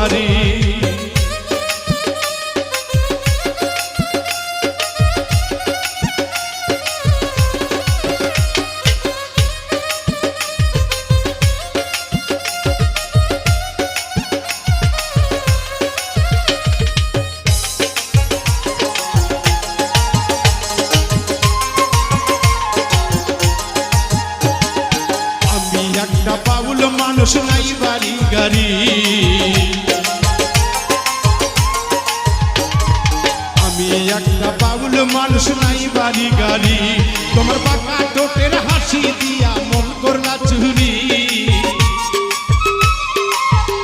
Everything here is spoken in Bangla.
ভারী। একটা বাউল মানুষ নাই বাড়ি গাড়ি, আমি একটা বাউল মানুষ নাই বাড়ি গাড়ি। তোমার বাঁকা ঠোঁটের হাসি দিয়া